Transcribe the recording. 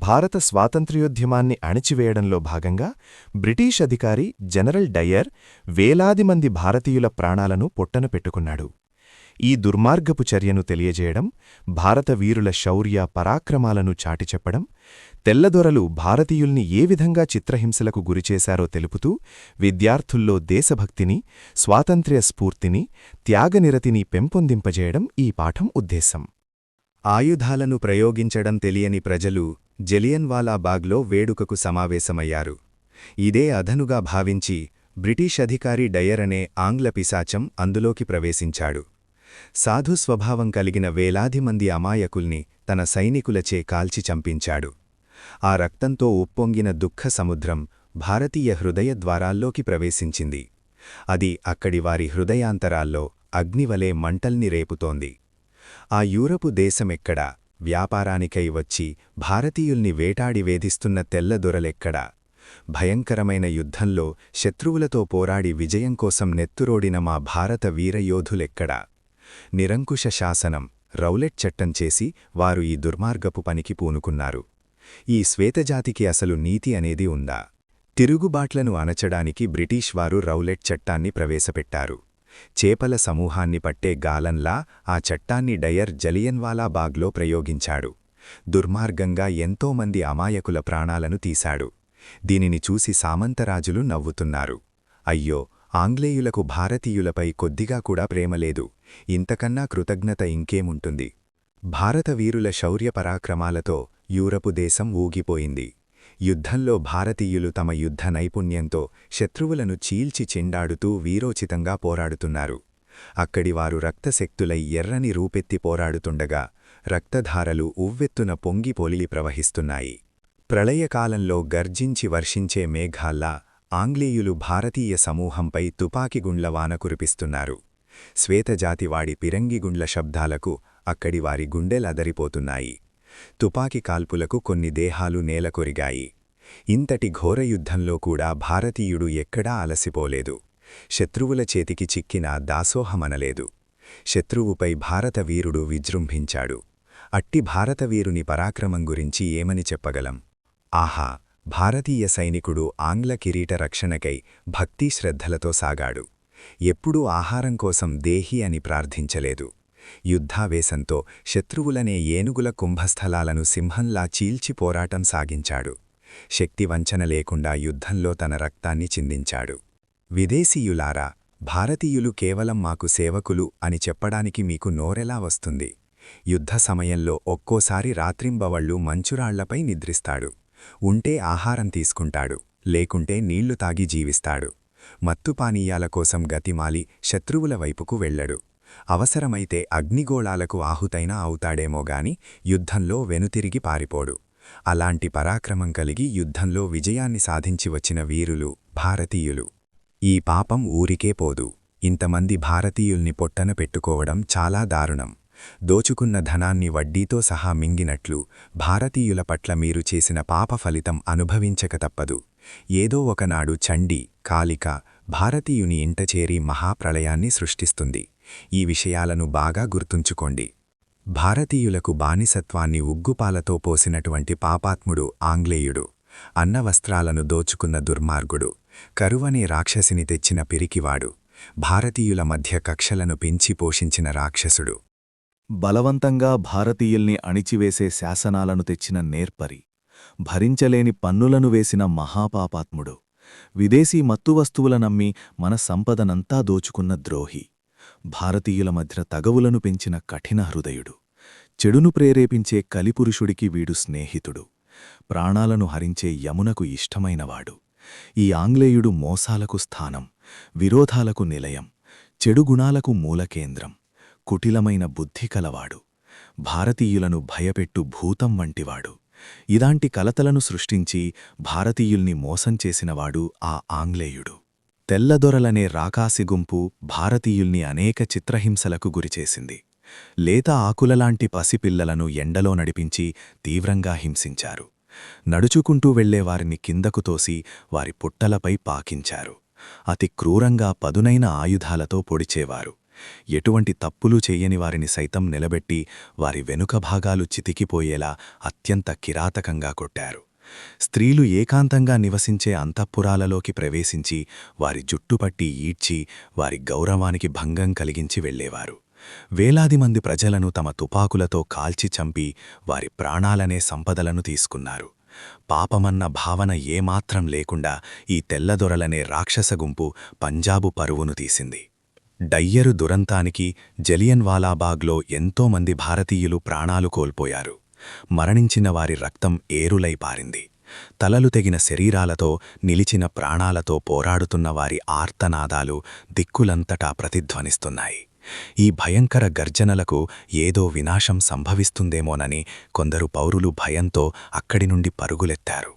భారత స్వాతంత్ర్యోద్యమాన్ని అణిచివేయడంలో భాగంగా బ్రిటీష్ అధికారి జనరల్ డయర్ వేలాది మంది భారతీయుల ప్రాణాలను పొట్టన పెట్టుకున్నాడు. ఈ దుర్మార్గపు చర్యను తెలియజేయడం, భారత వీరుల శౌర్య పరాక్రమాలను చాటిచెప్పడం, తెల్లదొరలు భారతీయుల్ని ఏ విధంగా చిత్రహింసలకు గురిచేశారో తెలుపుతూ విద్యార్థుల్లో దేశభక్తిని, స్వాతంత్ర్య స్ఫూర్తిని, త్యాగనిరతిని పెంపొందింపజేయడం ఈ పాఠం ఉద్దేశం. ఆయుధాలను ప్రయోగించడం తెలియని ప్రజలు జలియన్వాలా బాగ్లో వేడుకకు సమావేశమయ్యారు. ఇదే అదనుగా భావించి బ్రిటీష్ అధికారి డయర్ అనే ఆంగ్ల పిశాచం అందులోకి ప్రవేశించాడు. సాధు స్వభావం కలిగిన వేలాది మంది అమాయకుల్ని తన సైనికులచే కాల్చి చంపించాడు. ఆ రక్తంతో ఉప్పొంగిన దుఃఖ సముద్రం భారతీయ హృదయ ద్వారాల్లోకి ప్రవేశించింది. అది అక్కడి వారి హృదయాంతరాల్లో అగ్నివలే మంటల్ని రేపుతోంది. ఆ యూరపు దేశమెక్కడా, వ్యాపారానికై వచ్చి భారతీయుల్ని వేటాడి వేధిస్తున్న తెల్లదొరలెక్కడా, భయంకరమైన యుద్ధంలో శత్రువులతో పోరాడి విజయం కోసం నెత్తురోడిన మా భారత వీరయోధులెక్కడా, నిరంకుశ శాసనం, రౌలెట్ చట్టం చేసి వారు ఈ దుర్మార్గపు పనికి పూనుకున్నారు. ఈ శ్వేతజాతికి అసలు నీతి అనేది ఉందా? తిరుగుబాట్లను అణచడానికి బ్రిటీష్ వారు రౌలెట్ చట్టాన్ని ప్రవేశపెట్టారు. చేపల సమూహాన్ని పట్టే గాలంలా ఆ చట్టాన్ని డయర్ జలియన్వాలా బాగ్లో ప్రయోగించాడు. దుర్మార్గంగా ఎంతోమంది అమాయకుల ప్రాణాలను తీశాడు. దీనిని చూసి సామంతరాజులు నవ్వుతున్నారు. అయ్యో, ఆంగ్లేయులకు భారతీయులపై కొద్దిగా కూడా ప్రేమలేదు, ఇంతకన్నా కృతజ్ఞత ఇంకేముంటుంది? భారత వీరుల శౌర్యపరాక్రమాలతో యూరపు దేశం ఊగిపోయింది. యుద్ధంలో భారతీయులు తమ యుద్ధ నైపుణ్యంతో శత్రువులను చీల్చి చెండాడుతూ వీరోచితంగా పోరాడుతున్నారు. అక్కడివారు రక్తశక్తులై ఎర్రని రూపెత్తి పోరాడుతుండగా రక్తధారలు ఉవ్వెత్తున పొంగి పొలిలి ప్రవహిస్తున్నాయి. ప్రళయకాలంలో గర్జించి వర్షించే మేఘాల్లా ఆంగ్లేయులు భారతీయ సమూహంపై తుపాకిగుండ్లవాన కురిపిస్తున్నారు. శ్వేతజాతివాడి పిరంగిగుండ్ల శబ్దాలకు అక్కడివారి గుండెలదరిపోతున్నాయి. తుపాకి కాల్పులకు కొన్ని దేహాలు నేలకొరిగాయి. ఇంతటి ఘోరయుద్ధంలో కూడా భారతీయుడు ఎక్కడా అలసిపోలేదు. శత్రువుల చేతికి చిక్కినా దాసోహమనలేదు. శత్రువుపై భారత వీరుడు విజృంభించాడు. అట్టి భారతవీరుని పరాక్రమం గురించి ఏమని చెప్పగలం? ఆహా! భారతీయ సైనికుడు ఆంగ్ల కిరీట రక్షణకై భక్తి శ్రద్ధలతో సాగాడు. ఎప్పుడూ ఆహారం కోసం దేహి అని ప్రార్థించలేదు. యుద్ధావేశంతో శత్రువులనే ఏనుగుల కుంభస్థలాలను సింహంలా చీల్చి పోరాటం సాగించాడు. శక్తివంచన లేకుండా యుద్ధంలో తన రక్తాన్ని చిందించాడు. విదేశీయులారా, భారతీయులు కేవలం మాకు సేవకులు అని చెప్పడానికి మీకు నోరెలా వస్తుంది? యుద్ధ సమయంలో ఒక్కోసారి రాత్రింబవళ్ళు మంచురాళ్లపై నిద్రిస్తాడు. ఉంటే ఆహారం తీసుకుంటాడు, లేకుంటే నీళ్లు తాగి జీవిస్తాడు. మత్తుపానీయాల కోసం గతిమాలి శత్రువుల వైపుకు వెళ్లడు. అవసరమైతే అగ్నిగోళాలకు ఆహుతైనా అవుతాడేమోగాని యుద్ధంలో వెనుతిరిగి పారిపోడు. అలాంటి పరాక్రమం కలిగి యుద్ధంలో విజయాన్ని సాధించి వచ్చిన వీరులు భారతీయులు. ఈ పాపం ఊరికే పోదు. ఇంతమంది భారతీయుల్ని పొట్టన పెట్టుకోవడం చాలా దారుణం. దోచుకున్న ధనాన్ని వడ్డీతో సహా మింగినట్లు భారతీయుల పట్ల మీరు చేసిన పాప ఫలితం అనుభవించక తప్పదు. ఏదో ఒకనాడు చండీ, కాళిక భారతీయుని ఇంట చేరి మహాప్రళయాన్ని సృష్టిస్తుంది. ఈ విషయాలను బాగా గుర్తుంచుకోండి. భారతీయులకు బానిసత్వాన్ని ఉగ్గుపాలతో పోసినటువంటి పాపాత్ముడు ఆంగ్లేయుడు. అన్నవస్త్రాలను దోచుకున్న దుర్మార్గుడు. కరువనే రాక్షసిని తెచ్చిన పిరికివాడు. భారతీయుల మధ్య కక్షలను పెంచి పోషించిన రాక్షసుడు. బలవంతంగా భారతీయుల్ని అణిచివేసే శాసనాలను తెచ్చిన నేర్పరి. భరించలేని పన్నులను వేసిన మహాపాపాత్ముడు. విదేశీ మత్తువస్తువుల నమ్మి మన సంపదనంతా దోచుకున్న ద్రోహి. భారతీయుల మధ్య తగవులను పెంచిన కఠిన హృదయుడు. చెడును ప్రేరేపించే కలిపురుషుడికి వీడు స్నేహితుడు. ప్రాణాలను హరించే యమునకు ఇష్టమైనవాడు. ఈ ఆంగ్లేయుడు మోసాలకు స్థానం, విరోధాలకు నిలయం, చెడు గుణాలకు మూలకేంద్రం, కుటిలమైన బుద్ధి కలవాడు. భారతీయులను భయపెట్టు భూతం వంటివాడు. ఇలాంటి కలతలను సృష్టించి భారతీయుల్ని మోసం చేసినవాడు ఆ ఆంగ్లేయుడు. తెల్లదొరలనే రాకాసి గుంపు భారతీయుల్ని అనేక చిత్రహింసలకు గురిచేసింది. లేత ఆకులలాంటి పసిపిల్లలను ఎండలో నడిపించి తీవ్రంగా హింసించారు. నడుచుకుంటూ వెళ్లేవారిని కిందకు తోసి వారి పుట్టలపై పాకించారు. అతి క్రూరంగా పదునైన ఆయుధాలతో పొడిచేవారు. ఎటువంటి తప్పులు చెయ్యని వారిని సైతం నిలబెట్టి వారి వెనుక భాగాలు చితికిపోయేలా అత్యంత కిరాతకంగా కొట్టారు. స్త్రీలు ఏకాంతంగా నివసించే అంతఃపురాలలోకి ప్రవేశించి వారి జుట్టుపట్టి ఈడ్చి వారి గౌరవానికి భంగం కలిగించి వెళ్లేవారు. వేలాది మంది ప్రజలను తమ తుపాకులతో కాల్చి చంపి వారి ప్రాణాలనే సంపదలను తీసుకున్నారు. పాపమన్న భావన ఏమాత్రం లేకుండా ఈ తెల్లదొరలనే రాక్షస గుంపు పంజాబు పరువును తీసింది. డయ్యరు దురంతానికి జలియన్వాలాబాగ్లో ఎంతోమంది భారతీయులు ప్రాణాలు కోల్పోయారు. మరణించిన వారి రక్తం ఏరులై పారింది. తలలు తెగిన శరీరాలతో నిలిచిన ప్రాణాలతో పోరాడుతున్న వారి ఆర్తనాదాలు దిక్కులంతటా ప్రతిధ్వనిస్తున్నాయి. ఈ భయంకర గర్జనలకు ఏదో వినాశం సంభవిస్తుందేమోనని కొందరు పౌరులు భయంతో అక్కడి నుండి పరుగులెత్తారు.